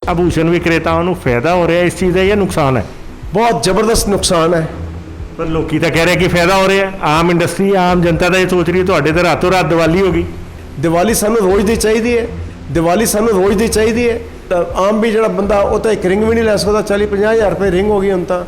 आभूषण विक्रेताओं ਨੂੰ फायदा हो रहा है इस चीज़ का या नुकसान है? बहुत ज़बरदस्त नुकसान है। पर लोग तो कह रहे हैं कि फायदा हो रहा है, आम इंडस्ट्री आम जनता तो ये सोच रही है ਤੁਹਾਡੇ ਤੇ ਰਾਤੋਂ ਰਾਤ ਦੀਵਾਲੀ ਹੋ ਗਈ। दिवाली सानू रोज़ दी चाहिए है, दिवाली सानू रोज़ दी चाहिए है। तो आम भी जो बंदा वो तो एक रिंग भी नहीं लै सकता, 40-50 हज़ार रुपये रिंग हो गई हम तो।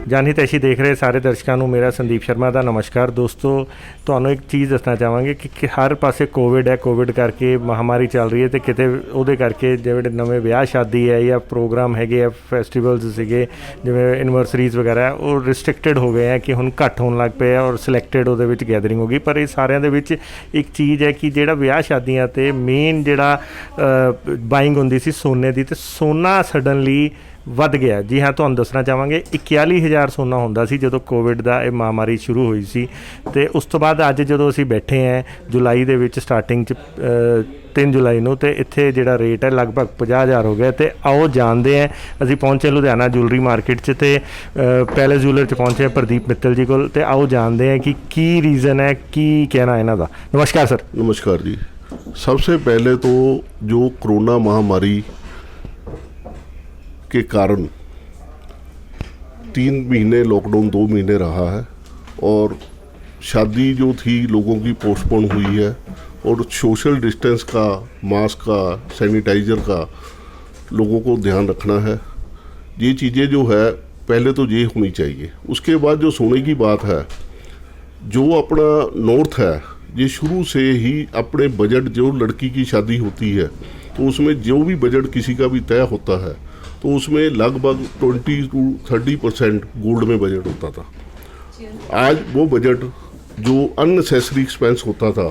ਜਾਨੀ ਤੈਸ਼ੀ ਦੇਖ ਰਹੇ ਸਾਰੇ ਦਰਸ਼ਕਾਂ ਨੂੰ ਮੇਰਾ ਸੰਦੀਪ ਸ਼ਰਮਾ ਦਾ ਨਮਸਕਾਰ। ਦੋਸਤੋ, ਤੁਹਾਨੂੰ ਇੱਕ ਚੀਜ਼ ਦੱਸਣਾ ਚਾਹਾਂਗੇ ਕਿ ਹਰ ਪਾਸੇ ਕੋਵਿਡ ਹੈ, ਕੋਵਿਡ ਕਰਕੇ ਮਹਾਮਾਰੀ ਚੱਲ ਰਹੀ ਹੈ ਅਤੇ ਕਿਤੇ ਉਹਦੇ ਕਰਕੇ ਜਿਹੜੇ ਨਵੇਂ ਵਿਆਹ ਸ਼ਾਦੀ ਹੈ ਜਾਂ ਪ੍ਰੋਗਰਾਮ ਹੈਗੇ ਆ, ਫੈਸਟੀਵਲਸ ਸੀਗੇ ਜਿਵੇਂ ਐਨਵਰਸਰੀਜ਼ ਵਗੈਰਾ, ਉਹ ਰਿਸਟ੍ਰਿਕਟਡ ਹੋ ਗਏ ਹੈ ਕਿ ਹੁਣ ਘੱਟ ਹੋਣ ਲੱਗ ਪਏ ਆ ਔਰ ਸਿਲੈਕਟਡ ਉਹਦੇ ਵਿੱਚ ਗੈਦਰਿੰਗ ਹੋ ਗਈ। ਪਰ ਇਹ ਸਾਰਿਆਂ ਦੇ ਵਿੱਚ ਇੱਕ ਚੀਜ਼ ਹੈ ਕਿ ਜਿਹੜਾ ਵਿਆਹ ਸ਼ਾਦੀਆਂ 'ਤੇ ਮੇਨ ਜਿਹੜਾ ਬਾਇੰਗ ਹੁੰਦੀ ਸੀ ਸੋਨੇ ਦੀ, ਅਤੇ ਸੋਨਾ ਸਡਨਲੀ ਵੱਧ ਗਿਆ। ਜੀ ਹਾਂ, ਤੁਹਾਨੂੰ ਦੱਸਣਾ ਚਾਹਾਂਗੇ 41,000 ਸੋਨਾ ਹੁੰਦਾ ਸੀ ਜਦੋਂ ਕੋਵਿਡ ਦਾ ਇਹ ਮਹਾਮਾਰੀ ਸ਼ੁਰੂ ਹੋਈ ਸੀ, ਅਤੇ ਉਸ ਤੋਂ ਬਾਅਦ ਅੱਜ ਜਦੋਂ ਅਸੀਂ ਬੈਠੇ ਹਾਂ ਜੁਲਾਈ ਦੇ ਵਿੱਚ ਸਟਾਰਟਿੰਗ 'ਚ 3 ਜੁਲਾਈ ਨੂੰ, ਅਤੇ ਇੱਥੇ ਜਿਹੜਾ ਰੇਟ ਹੈ ਲਗਭਗ 50,000 ਹੋ ਗਿਆ। ਅਤੇ ਆਓ ਜਾਣਦੇ ਹਾਂ, ਅਸੀਂ ਪਹੁੰਚੇ ਲੁਧਿਆਣਾ ਜੁਐਲਰੀ ਮਾਰਕੀਟ 'ਚ ਅਤੇ ਪੈਲੇਸ ਜੂਲਰ 'ਚ ਪਹੁੰਚੇ ਪ੍ਰਦੀਪ ਮਿੱਤਲ ਜੀ ਕੋਲ, ਅਤੇ ਆਓ ਜਾਣਦੇ ਹਾਂ ਕਿ ਕੀ ਰੀਜ਼ਨ ਹੈ, ਕੀ ਕਹਿਣਾ ਇਹਨਾਂ ਦਾ। ਨਮਸਕਾਰ ਸਰ। नमस्कार जी। सबसे पहले तो जो कोरोना महामारी के कारण 3 महीने लॉकडाउन 2 महीने रहा है और शादी जो थी लोगों की पोस्टपोन हुई है, और सोशल डिस्टेंस का, मास्क का, सैनिटाइज़र का लोगों को ध्यान रखना है। ये चीज़ें जो है पहले तो ये होनी चाहिए। उसके बाद जो सोने की बात है, जो अपना नॉर्थ है ये शुरू से ही अपने बजट, जो लड़की की शादी होती है तो उसमें जो भी बजट किसी का भी तय होता है तो उसमें लगभग 20 to 30% गोल्ड में बजट होता था। आज वो बजट जो अननेसेसरी एक्सपेंस होता था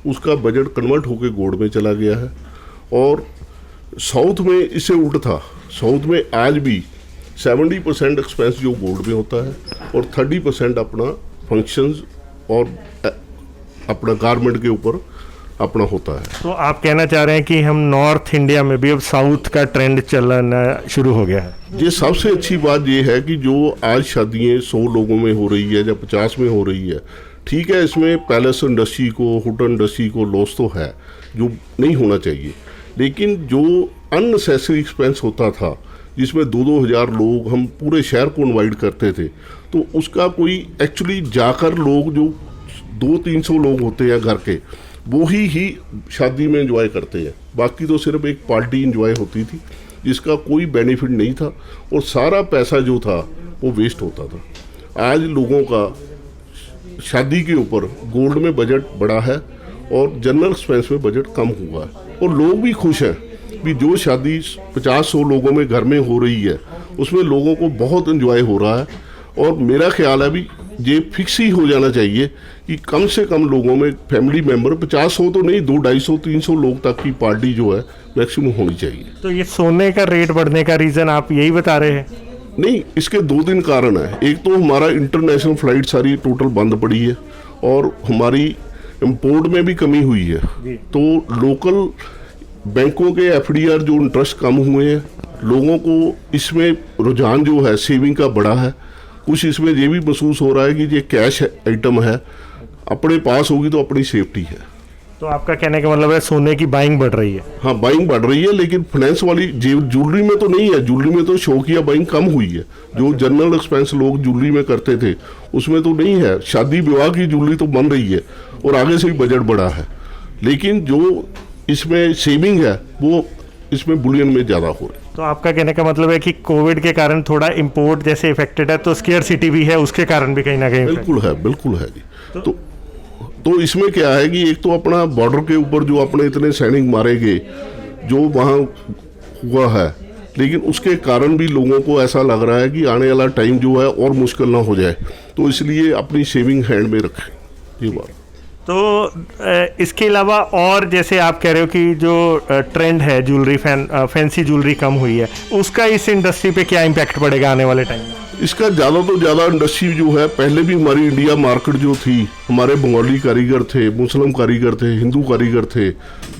उसका बजट कन्वर्ट होकर गोल्ड में चला गया है। और साउथ में इससे उल्ट था। साउथ में आज भी 70% एक्सपेंस जो गोल्ड में होता है और 30% अपना फंक्शंस और अपना गारमेंट के ऊपर अपना होता है। तो आप कहना चाह रहे हैं कि हम नॉर्थ इंडिया में भी अब साउथ का ट्रेंड चलना शुरू हो गया है। ये सबसे अच्छी बात ये है कि जो आज शादियाँ 100 लोगों में हो रही है या 50 में हो रही है, ठीक है, इसमें पैलेस इंडस्ट्री को, होटल इंडस्ट्री को लॉस तो है जो नहीं होना चाहिए, लेकिन जो अननेसेसरी एक्सपेंस होता था जिसमें 2-2 हज़ार लोग हम पूरे शहर को इनवाइट करते थे, तो उसका कोई एक्चुअली जाकर लोग जो 200-300 लोग होते हैं घर के, वो ही शादी में एंजॉय करते हैं। बाकी तो सिर्फ एक पार्टी एंजॉय होती थी जिसका कोई बेनिफिट नहीं था और सारा पैसा जो था वो वेस्ट होता था। आज लोगों का शादी के ऊपर गोल्ड में बजट बढ़ा है और जनरल एक्सपेंस में बजट कम हुआ है, और लोग भी खुश हैं कि जो शादी 50-100 लोगों में घर में हो रही है उसमें लोगों को बहुत एंजॉय हो रहा है। और मेरा ख्याल है भी ये फिक्स ही हो जाना चाहिए कि कम से कम लोगों में फैमिली मेंबर 50-100 तो नहीं, 200-250-300 लोग तक की पार्टी जो है मैक्सिमम होनी चाहिए। तो ये सोने का रेट बढ़ने का रीज़न आप यही बता रहे हैं? नहीं, इसके 2-3 कारण है। एक तो हमारा इंटरनेशनल फ्लाइट सारी टोटल बंद पड़ी है और हमारी इंपोर्ट में भी कमी हुई है, तो लोकल बैंकों के FDR जो इंटरेस्ट कम हुए हैं, लोगों को इसमें रुझान जो है सेविंग का बढ़ा है। कुछ इसमें ये भी महसूस हो रहा है कि ये कैश आइटम है, अपने पास होगी तो अपनी सेफ्टी है। तो आपका कहने का मतलब है सोने की बाइंग बढ़ रही है? हाँ, बाइंग बढ़ रही है, लेकिन फाइनेंस वाली ज्वेलरी में तो नहीं है। ज्वेलरी में तो शौकिया बाइंग कम हुई है। जो जनरल एक्सपेंस लोग ज्वेलरी में करते थे उसमें तो नहीं है। शादी विवाह की ज्वेलरी तो बन रही है और आगे से भी बजट बढ़ा है, लेकिन जो इसमें सेविंग है वो इसमें बुलियन में ज़्यादा हो रही है। तो आपका कहने का मतलब है कि कोविड के कारण थोड़ा इंपोर्ट जैसे इफेक्टेड है, तो स्केयरसिटी भी है, उसके कारण भी कहीं ना कहीं बिल्कुल है, बिल्कुल है जी। तो इसमें क्या है कि एक तो अपना बॉर्डर के ऊपर जो अपने इतने सैनिक मारे गए, जो वहाँ हुआ है, लेकिन उसके कारण भी लोगों को ऐसा लग रहा है कि आने वाला टाइम जो है और मुश्किल ना हो जाए, तो इसलिए अपनी सेविंग हैंड में रखें। ये बात। तो इसके अलावा और जैसे आप कह रहे हो कि जो ट्रेंड है ज्वेलरी फैंसी ज्वेलरी कम हुई है, उसका इस इंडस्ट्री पे क्या इम्पैक्ट पड़ेगा आने वाले टाइम में? इसका ज़्यादा तो ज़्यादा इंडस्ट्री जो है, पहले भी हमारी इंडिया मार्केट जो थी, हमारे बंगाली कारीगर थे, मुस्लिम कारीगर थे, हिंदू कारीगर थे,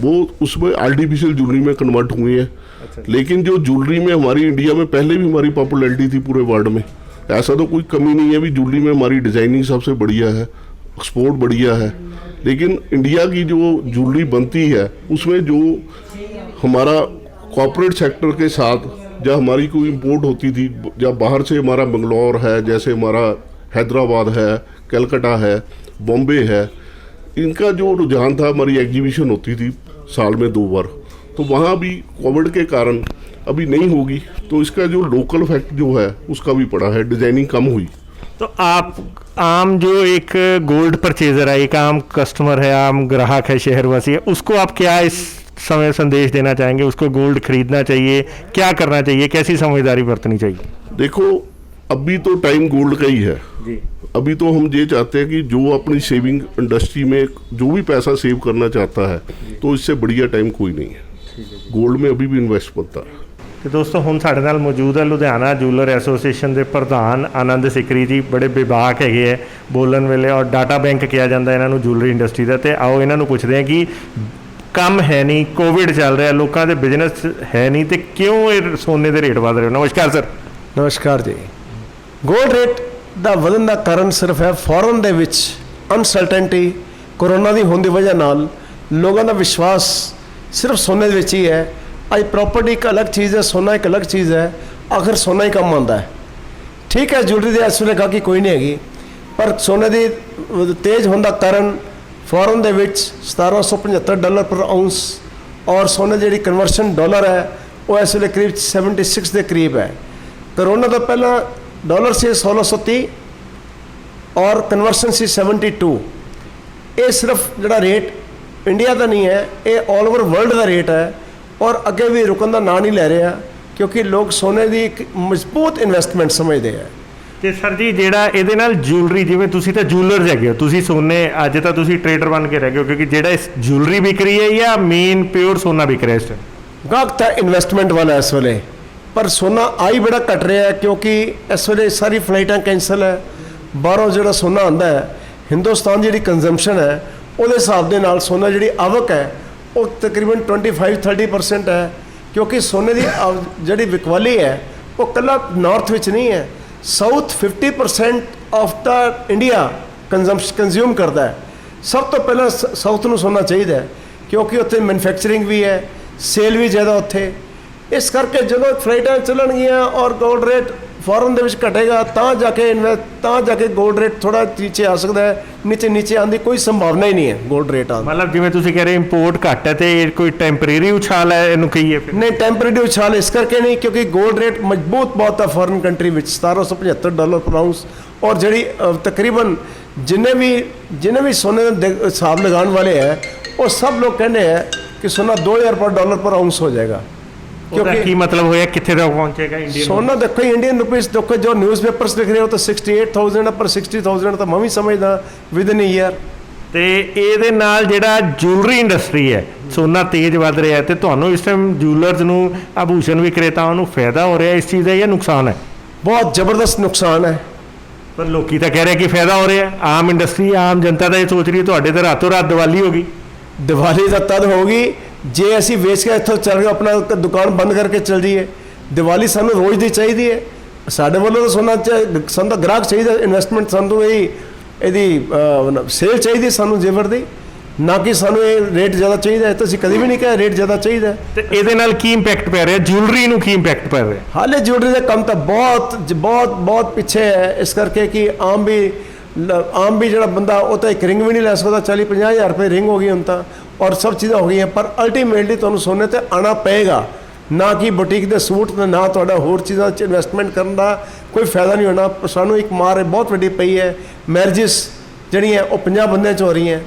वो उसमें आर्टिफिशियल ज्वेलरी में कन्वर्ट हुए हैं। लेकिन जो ज्वेलरी में हमारी इंडिया में पहले भी हमारी पॉपुलैरिटी थी पूरे वर्ल्ड में, ऐसा तो कोई कमी नहीं है भी ज्वेलरी में हमारी डिज़ाइनिंग सबसे बढ़िया है, एक्सपोर्ट बढ़िया है। लेकिन इंडिया की जो ज्वेलरी बनती है उसमें जो हमारा कॉर्पोरेट सेक्टर के साथ जब हमारी कोई इंपोर्ट होती थी, जब बाहर से हमारा बंगलौर है, जैसे हमारा हैदराबाद है, कलकत्ता है, बॉम्बे है, इनका जो रुझान था, हमारी एग्जीबिशन होती थी साल में 2 बार, तो वहाँ भी कोविड के कारण अभी नहीं होगी, तो इसका जो लोकल फैक्ट जो है उसका भी पड़ा है, डिज़ाइनिंग कम हुई। तो आप आम जो एक गोल्ड परचेजर है, एक आम कस्टमर है, आम ग्राहक है, शहरवासी है, उसको आप क्या इस समय संदेश देना चाहेंगे? उसको गोल्ड खरीदना चाहिए, क्या करना चाहिए, कैसी समझदारी बरतनी चाहिए? देखो, अभी तो टाइम गोल्ड का ही है जी। अभी तो हम ये चाहते हैं कि जो अपनी सेविंग इंडस्ट्री में जो भी पैसा सेव करना चाहता है, तो इससे बढ़िया टाइम कोई नहीं है। गोल्ड में अभी भी इन्वेस्ट बनता है। तो दोस्तों ਹੁਣ ਸਾਡੇ ਨਾਲ ਮੌਜੂਦ ਹੈ ਲੁਧਿਆਣਾ ਜੂਲਰ ਐਸੋਸੀਏਸ਼ਨ ਦੇ ਪ੍ਰਧਾਨ ਆਨੰਦ ਸਿਕਰੀ ਜੀ, ਬੜੇ ਵਿਭਾਗ ਹੈਗੇ ਹੈ ਬੋਲਣ ਵੇਲੇ, ਔਰ ਡਾਟਾ ਬੈਂਕ ਕਿਹਾ ਜਾਂਦਾ ਇਹਨਾਂ ਨੂੰ ਜੂਲਰੀ ਇੰਡਸਟਰੀ ਦਾ। ਤੇ ਆਓ ਇਹਨਾਂ ਨੂੰ ਪੁੱਛਦੇ ਹਾਂ ਕਿ ਕੰਮ ਹੈ ਨਹੀਂ, ਕੋਵਿਡ ਚੱਲ ਰਿਹਾ, ਲੋਕਾਂ ਦੇ ਬਿਜ਼ਨਸ ਹੈ ਨਹੀਂ, ਤੇ ਕਿਉਂ ਇਹ ਸੋਨੇ ਦੇ ਰੇਟ ਵਧ ਰਹੇ? ਨਮਸਕਾਰ ਸਰ। ਨਮਸਕਾਰ ਜੀ। ਗੋਲਡ ਰੇਟ ਦਾ ਵਧਣ ਦਾ ਕਾਰਨ ਸਿਰਫ ਹੈ ਫੋਰਨ ਦੇ ਵਿੱਚ ਅਨਸਰਟਨਟੀ, ਕੋਰੋਨਾ ਦੀ ਹੋਣ ਦੀ ਵਜ੍ਹਾ ਨਾਲ ਲੋਕਾਂ ਦਾ ਵਿਸ਼ਵਾਸ ਸਿਰਫ ਸੋਨੇ ਦੇ ਵਿੱਚ ਹੀ ਹੈ। ਅੱਜ ਪ੍ਰੋਪਰਟੀ ਇੱਕ ਅਲੱਗ ਚੀਜ਼ ਹੈ, ਸੋਨਾ ਇੱਕ ਅਲੱਗ ਚੀਜ਼ ਹੈ। ਆਖਰ ਸੋਨਾ ਹੀ ਕੰਮ ਆਉਂਦਾ ਹੈ। ਠੀਕ ਹੈ, ਜੁਲਰੀ ਦੇ ਇਸ ਵੇਲੇ ਗਾਹਕੀ ਕੋਈ ਨਹੀਂ ਹੈਗੀ, ਪਰ ਸੋਨੇ ਦੀ ਤੇਜ਼ ਹੋਣ ਦਾ ਕਾਰਨ ਫੋਰਨ ਦੇ ਵਿੱਚ $1775 ਪਰ ਆਉਂਸ, ਔਰ ਸੋਨੇ ਦੀ ਜਿਹੜੀ ਕਨਵਰਸ਼ਨ ਡਾਲਰ ਹੈ ਉਹ ਇਸ ਵੇਲੇ ਕਰੀਬ 76 ਦੇ ਕਰੀਬ ਹੈ। ਕਰੋਨਾ ਤੋਂ ਪਹਿਲਾਂ ਡਾਲਰ ਸੀ 1630 ਔਰ ਕਨਵਰਸ਼ਨ ਸੀ 72। ਇਹ ਸਿਰਫ ਜਿਹੜਾ ਰੇਟ ਇੰਡੀਆ ਦਾ ਨਹੀਂ ਹੈ, ਇਹ ਆਲ ਓਵਰ ਵਰਲਡ ਦਾ ਰੇਟ ਹੈ, ਔਰ ਅੱਗੇ ਵੀ ਰੁਕਣ ਦਾ ਨਾਂ ਨਹੀਂ ਲੈ ਰਿਹਾ, ਕਿਉਂਕਿ ਲੋਕ ਸੋਨੇ ਦੀ ਇੱਕ ਮਜ਼ਬੂਤ ਇਨਵੈਸਟਮੈਂਟ ਸਮਝਦੇ ਹੈ। ਤੇ ਸਰ ਜੀ, ਜਿਹੜਾ ਇਹਦੇ ਨਾਲ ਜੂਲਰੀ, ਜਿਵੇਂ ਤੁਸੀਂ ਤਾਂ ਜੂਲਰਸ ਹੈਗੇ ਹੋ, ਤੁਸੀਂ ਸੋਨੇ, ਅੱਜ ਤਾਂ ਤੁਸੀਂ ਟਰੇਡਰ ਬਣ ਕੇ ਰਹਿ ਗਏ ਹੋ, ਕਿਉਂਕਿ ਜਿਹੜਾ ਇਸ ਜੂਲਰੀ ਵਿਕ ਰਹੀ ਹੈ ਜਾਂ ਮੇਨ ਪਿਓਰ ਸੋਨਾ ਵਿਕ ਰਿਹਾ ਇਸ ਟਾਈਮ? ਗਾਹਕ ਤਾਂ ਇਨਵੈਸਟਮੈਂਟ ਵਾਲਾ ਇਸ ਵੇਲੇ, ਪਰ ਸੋਨਾ ਆਈ ਬੜਾ ਘਟ ਰਿਹਾ ਹੈ, ਕਿਉਂਕਿ ਇਸ ਵੇਲੇ ਸਾਰੀ ਫਲਾਈਟਾਂ ਕੈਂਸਲ ਹੈ। ਬਾਹਰੋਂ ਜਿਹੜਾ ਸੋਨਾ ਆਉਂਦਾ ਹੈ, ਹਿੰਦੁਸਤਾਨ ਦੀ ਜਿਹੜੀ ਕੰਜ਼ੰਪਸ਼ਨ ਹੈ ਉਹਦੇ ਹਿਸਾਬ ਦੇ ਨਾਲ ਸੋਨਾ ਜਿਹੜੀ ਆਵਕ ਹੈ ਉਹ ਤਕਰੀਬਨ 25-30% ਹੈ, ਕਿਉਂਕਿ ਸੋਨੇ ਦੀ ਜਿਹੜੀ ਵਿਕਵਾਲੀ ਹੈ ਉਹ ਇਕੱਲਾ ਨਾਰਥ ਵਿੱਚ ਨਹੀਂ ਹੈ, south 50% of the India consume ਕਰਦਾ ਹੈ। ਸਭ ਤੋਂ ਪਹਿਲਾਂ ਸਾਊਥ ਨੂੰ ਸੋਨਾ ਚਾਹੀਦਾ ਹੈ, ਕਿਉਂਕਿ ਉੱਥੇ ਮੈਨੂਫੈਕਚਰਿੰਗ ਵੀ ਹੈ, ਸੇਲ ਵੀ ਜ਼ਿਆਦਾ ਉੱਥੇ। ਇਸ ਕਰਕੇ ਜਦੋਂ ਫਲਾਈਟਾਂ ਚੱਲਣਗੀਆਂ ਔਰ ਗੋਲਡ ਰੇਟ ਫੋਰਨ ਦੇ ਵਿੱਚ ਘਟੇਗਾ, ਤਾਂ ਜਾ ਕੇ ਗੋਲਡ ਰੇਟ ਥੋੜ੍ਹਾ ਨੀਚੇ ਆ ਸਕਦਾ ਹੈ। ਨੀਚੇ ਆਉਣ ਦੀ ਕੋਈ ਸੰਭਾਵਨਾ ਹੀ ਨਹੀਂ ਹੈ ਗੋਲਡ ਰੇਟ ਆਉਣ ਦੀ। ਮਤਲਬ ਜਿਵੇਂ ਤੁਸੀਂ ਕਹਿ ਰਹੇ ਇੰਪੋਰਟ ਘੱਟ ਹੈ, ਤੇ ਇਹ ਕੋਈ ਟੈਂਪਰੇਰੀ ਉਛਾਲ ਹੈ ਇਹਨੂੰ ਕਹੀਏ ਫਿਰ? ਨਹੀਂ, ਟੈਂਪਰੇਰੀ ਉਛਾਲ ਇਸ ਕਰਕੇ ਨਹੀਂ, ਕਿਉਂਕਿ ਗੋਲਡ ਰੇਟ ਮਜ਼ਬੂਤ ਬਹੁਤ ਹੈ ਫੋਰਨ ਕੰਟਰੀ ਵਿੱਚ, $1775 ਪਰ ਆਉਂਸ। ਔਰ ਜਿਹੜੀ ਤਕਰੀਬਨ ਜਿੰਨੇ ਵੀ ਸੋਨੇ ਦਾ ਹਿਸਾਬ ਲਗਾਉਣ ਵਾਲੇ ਹੈ, ਉਹ ਸਭ ਲੋग ਕਹਿੰਦੇ ਹੈ ਕਿ ਸੋਨਾ $2000 ਪਰ ਆਉਂਸ ਹੋ ਜਾਏਗਾ। ਕਿਉਂਕਿ ਕੀ ਮਤਲਬ ਹੋਇਆ, ਕਿੱਥੇ ਤੱਕ ਪਹੁੰਚੇਗਾ ਇੰਡੀਅਨ ਸੋਨਾ? ਦੇਖੋ, ਇੰਡੀਅਨ ਰੁਪੀਸ ਦੇਖੋ, ਜੋ ਨਿਊਜ਼ਪੇਪਰਸ ਲਿਖ ਰਹੇ ਹੋ ਤਾਂ 68,000 ਪਰ 60,000 ਤਾਂ ਮੈਂ ਵੀ ਸਮਝਦਾ ਵਿਦਨ ਏ ਈਅਰ। ਤੇ ਇਹਦੇ ਨਾਲ ਜਿਹੜਾ ਜੂਲਰੀ ਇੰਡਸਟਰੀ ਹੈ, ਸੋਨਾ ਤੇਜ਼ ਵੱਧ ਰਿਹਾ ਹੈ, ਤੇ ਤੁਹਾਨੂੰ ਇਸ ਟਾਈਮ ਜੂਲਰਸ ਨੂੰ, ਆਭੂਸ਼ਣ ਵਿਕਰੇਤਾਵਾਂ ਨੂੰ ਫਾਇਦਾ ਹੋ ਰਿਹਾ ਇਸ ਚੀਜ਼ ਦਾ ਜਾਂ ਨੁਕਸਾਨ ਹੈ? ਬਹੁਤ ਜ਼ਬਰਦਸਤ ਨੁਕਸਾਨ ਹੈ। ਪਰ ਲੋਕੀ ਤਾਂ ਕਹਿ ਰਹੇ ਕਿ ਫਾਇਦਾ ਹੋ ਰਿਹਾ। ਆਮ ਇੰਡਸਟਰੀ, ਆਮ ਜਨਤਾ ਤਾਂ ਇਹ ਸੋਚ ਰਹੀ ਹੈ ਤੁਹਾਡੇ ਤਾਂ ਰਾਤੋਂ ਰਾਤ ਦੀਵਾਲੀ ਹੋ ਗਈ। ਦੀਵਾਲੀ ਤਾਂ ਤਦ ਹੋਊਗੀ ਜੇ ਅਸੀਂ ਵੇਚ ਕੇ ਇੱਥੋਂ ਚੱਲ ਗਏ, ਆਪਣਾ ਦੁਕਾਨ ਬੰਦ ਕਰਕੇ ਚੱਲ ਜਾਈਏ। ਦੀਵਾਲੀ ਸਾਨੂੰ ਰੋਜ਼ ਦੀ ਚਾਹੀਦੀ ਹੈ। ਸਾਡੇ ਵੱਲੋਂ ਤਾਂ ਸਾਨੂੰ ਤਾਂ ਗ੍ਰਾਹਕ ਚਾਹੀਦਾ, ਇਨਵੈਸਟਮੈਂਟ ਸਾਨੂੰ ਇਹਦੀ ਸੇਲ ਚਾਹੀਦੀ ਸਾਨੂੰ ਜੇਵਰ ਦੀ, ਨਾ ਕਿ ਸਾਨੂੰ ਇਹ ਰੇਟ ਜ਼ਿਆਦਾ ਚਾਹੀਦਾ ਹੈ। ਤਾਂ ਅਸੀਂ ਕਦੇ ਵੀ ਨਹੀਂ ਕਿਹਾ ਰੇਟ ਜ਼ਿਆਦਾ ਚਾਹੀਦਾ। ਤੇ ਇਹਦੇ ਨਾਲ ਕੀ ਇੰਪੈਕਟ ਪੈ ਰਿਹਾ, ਜੂਲਰੀ ਨੂੰ ਕੀ ਇੰਪੈਕਟ ਪੈ ਰਿਹਾ? ਹਾਲੇ ਜੁਲਰੀ ਦਾ ਕੰਮ ਤਾਂ ਬਹੁਤ ਪਿੱਛੇ ਹੈ, ਇਸ ਕਰਕੇ ਕਿ ਆਮ ਵੀ ਜਿਹੜਾ ਬੰਦਾ ਉਹ ਤਾਂ ਇੱਕ ਰਿੰਗ ਵੀ ਨਹੀਂ ਲੈ ਸਕਦਾ। 40-50 ਹਜ਼ਾਰ ਰੁਪਏ ਰਿੰਗ ਹੋ ਗਈ ਹੁਣ ਤਾਂ, ਔਰ ਸਭ ਚੀਜ਼ਾਂ ਹੋ ਗਈਆਂ। ਪਰ ਅਲਟੀਮੇਟਲੀ ਤੁਹਾਨੂੰ ਸੋਨੇ 'ਤੇ ਆਉਣਾ ਪਏਗਾ, ਨਾ ਕਿ ਬੁਟੀਕ ਦੇ ਸੂਟ ਤੇ ਨਾ ਤੁਹਾਡਾ ਹੋਰ ਚੀਜ਼ਾਂ 'ਚ ਇਨਵੈਸਟਮੈਂਟ ਕਰਨ ਦਾ ਕੋਈ ਫਾਇਦਾ ਨਹੀਂ ਹੋਣਾ। ਸਾਨੂੰ ਇੱਕ ਮਾਰ ਬਹੁਤ ਵੱਡੀ ਪਈ ਹੈ, ਮੈਰਿਜਸ ਜਿਹੜੀਆਂ ਉਹ 50 ਬੰਦਿਆਂ 'ਚ ਹੋ ਰਹੀਆਂ,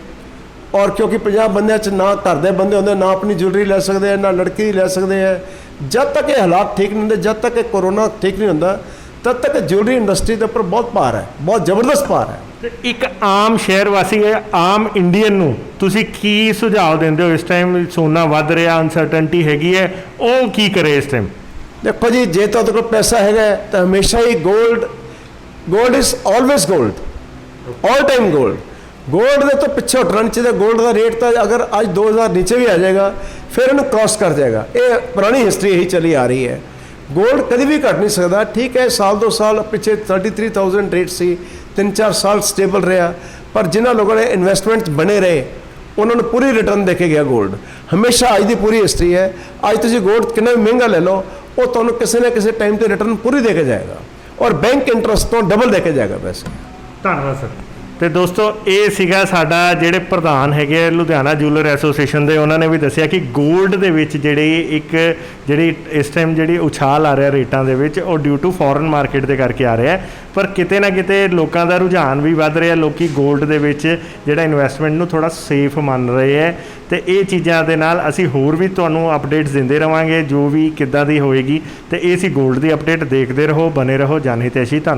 ਔਰ ਕਿਉਂਕਿ 50 ਬੰਦਿਆਂ 'ਚ ਨਾ ਘਰ ਦੇ ਬੰਦੇ ਹੁੰਦੇ, ਨਾ ਆਪਣੀ ਜੁਲਰੀ ਲੈ ਸਕਦੇ ਹੈ, ਨਾ ਲੜਕੀ ਲੈ ਸਕਦੇ ਹੈ, ਜਦ ਤੱਕ ਇਹ ਹਾਲਾਤ ਠੀਕ ਨਹੀਂ ਹੁੰਦੇ, ਜਦ ਤੱਕ ਇਹ ਕੋਰੋਨਾ ਠੀਕ ਨਹੀਂ ਹੁੰਦਾ, ਤਦ ਤੱਕ ਜਿਊਲਰੀ ਇੰਡਸਟਰੀ ਦੇ ਉੱਪਰ ਬਹੁਤ ਭਾਰ ਹੈ, ਬਹੁਤ ਜ਼ਬਰਦਸਤ ਭਾਰ ਹੈ। ਤੇ ਇੱਕ ਆਮ ਸ਼ਹਿਰ ਵਾਸੀ ਹੈ, ਆਮ ਇੰਡੀਅਨ ਨੂੰ ਤੁਸੀਂ ਕੀ ਸੁਝਾਅ ਦਿੰਦੇ ਹੋ? ਇਸ ਟਾਈਮ ਸੋਨਾ ਵੱਧ ਰਿਹਾ, ਅਨਸਰਟਨਟੀ ਹੈਗੀ ਹੈ, ਉਹ ਕੀ ਕਰੇ ਇਸ ਟਾਈਮ? ਦੇਖੋ ਜੀ, ਜੇ ਤੁਹਾਡੇ ਕੋਲ ਪੈਸਾ ਹੈਗਾ ਹੈ, ਤਾਂ ਹਮੇਸ਼ਾ ਹੀ gold is always gold, all time gold ਦੇ ਤੋਂ ਪਿੱਛੇ ਹਟਣਾ ਨਹੀਂ ਚਾਹੀਦਾ। ਗੋਲਡ ਦਾ ਰੇਟ ਤਾਂ ਅਗਰ ਅੱਜ 2000 ਨੀਚੇ ਵੀ ਆ ਜਾਏਗਾ, ਫਿਰ ਇਹਨੂੰ ਕ੍ਰਾਸ ਕਰ ਜਾਏਗਾ। ਇਹ ਪੁਰਾਣੀ ਹਿਸਟਰੀ ਇਹੀ ਚੱਲੀ ਆ ਰਹੀ ਹੈ। ਗੋਲਡ ਕਦੇ ਵੀ ਘਟ ਨਹੀਂ ਸਕਦਾ। ਠੀਕ ਹੈ, ਸਾਲ 2 ਸਾਲ ਪਿੱਛੇ 33,000 ਰੇਟ ਸੀ, 3-4 ਸਾਲ ਸਟੇਬਲ ਰਿਹਾ, ਪਰ ਜਿਨ੍ਹਾਂ ਲੋਕਾਂ ਨੇ ਇਨਵੈਸਟਮੈਂਟ ਬਣੇ ਰਹੇ ਉਹਨਾਂ ਨੂੰ ਪੂਰੀ ਰਿਟਰਨ ਦੇ ਕੇ ਗਿਆ ਗੋਲਡ। ਹਮੇਸ਼ਾ ਅੱਜ ਦੀ ਪੂਰੀ ਹਿਸਟਰੀ ਹੈ। ਅੱਜ ਤੁਸੀਂ ਗੋਲਡ ਕਿੰਨਾ ਵੀ ਮਹਿੰਗਾ ਲੈ ਲਓ, ਉਹ ਤੁਹਾਨੂੰ ਕਿਸੇ ਨਾ ਕਿਸੇ ਟਾਈਮ ਤੇ ਰਿਟਰਨ ਪੂਰੀ ਦੇ ਕੇ ਜਾਏਗਾ, ਔਰ ਬੈਂਕ ਇੰਟਰਸਟ ਤੋਂ ਡਬਲ ਦੇ ਕੇ ਜਾਏਗਾ ਪੈਸੇ। ਧੰਨਵਾਦ ਸਰ। ਤੇ ਦੋਸਤੋ, ਇਹ ਸੀਗਾ ਸਾਡਾ ਜਿਹੜੇ ਪ੍ਰਧਾਨ ਹੈਗੇ ਲੁਧਿਆਣਾ ਜੂਲਰ ਐਸੋਸੀਏਸ਼ਨ ਦੇ, ਉਹਨਾਂ ਨੇ ਵੀ ਦੱਸਿਆ ਕਿ 골ਡ ਦੇ ਵਿੱਚ ਜਿਹੜੀ ਇਸ ਟਾਈਮ ਜਿਹੜੀ ਉਛਾਲ ਆ ਰਿਹਾ ਰੇਟਾਂ ਦੇ ਵਿੱਚ, ਉਹ ਡਿਊ ਟੂ ਫੋਰਨ ਮਾਰਕੀਟ ਦੇ ਕਰਕੇ ਆ ਰਿਹਾ। ਪਰ ਕਿਤੇ ਨਾ ਕਿਤੇ ਲੋਕਾਂ ਦਾ ਰੁਝਾਨ ਵੀ ਵੱਧ ਰਿਹਾ, ਲੋਕੀ 골ਡ ਦੇ ਵਿੱਚ ਜਿਹੜਾ ਇਨਵੈਸਟਮੈਂਟ ਨੂੰ ਥੋੜਾ ਸੇਫ ਮੰਨ ਰਹੇ ਹੈ। ਤੇ ਇਹ ਚੀਜ਼ਾਂ ਦੇ ਨਾਲ ਅਸੀਂ ਹੋਰ ਵੀ ਤੁਹਾਨੂੰ ਅਪਡੇਟਸ ਦਿੰਦੇ ਰਵਾਂਗੇ, ਜੋ ਵੀ ਕਿੱਦਾਂ ਦੀ ਹੋਏਗੀ। ਤੇ ਇਹ ਸੀ 골ਡ ਦੀ ਅਪਡੇਟ। ਦੇਖਦੇ ਰਹੋ, ਬਨੇ ਰਹੋ ਜਨ ਹਿਤੈਸ਼ੀ। ਧੰਨਵਾਦ।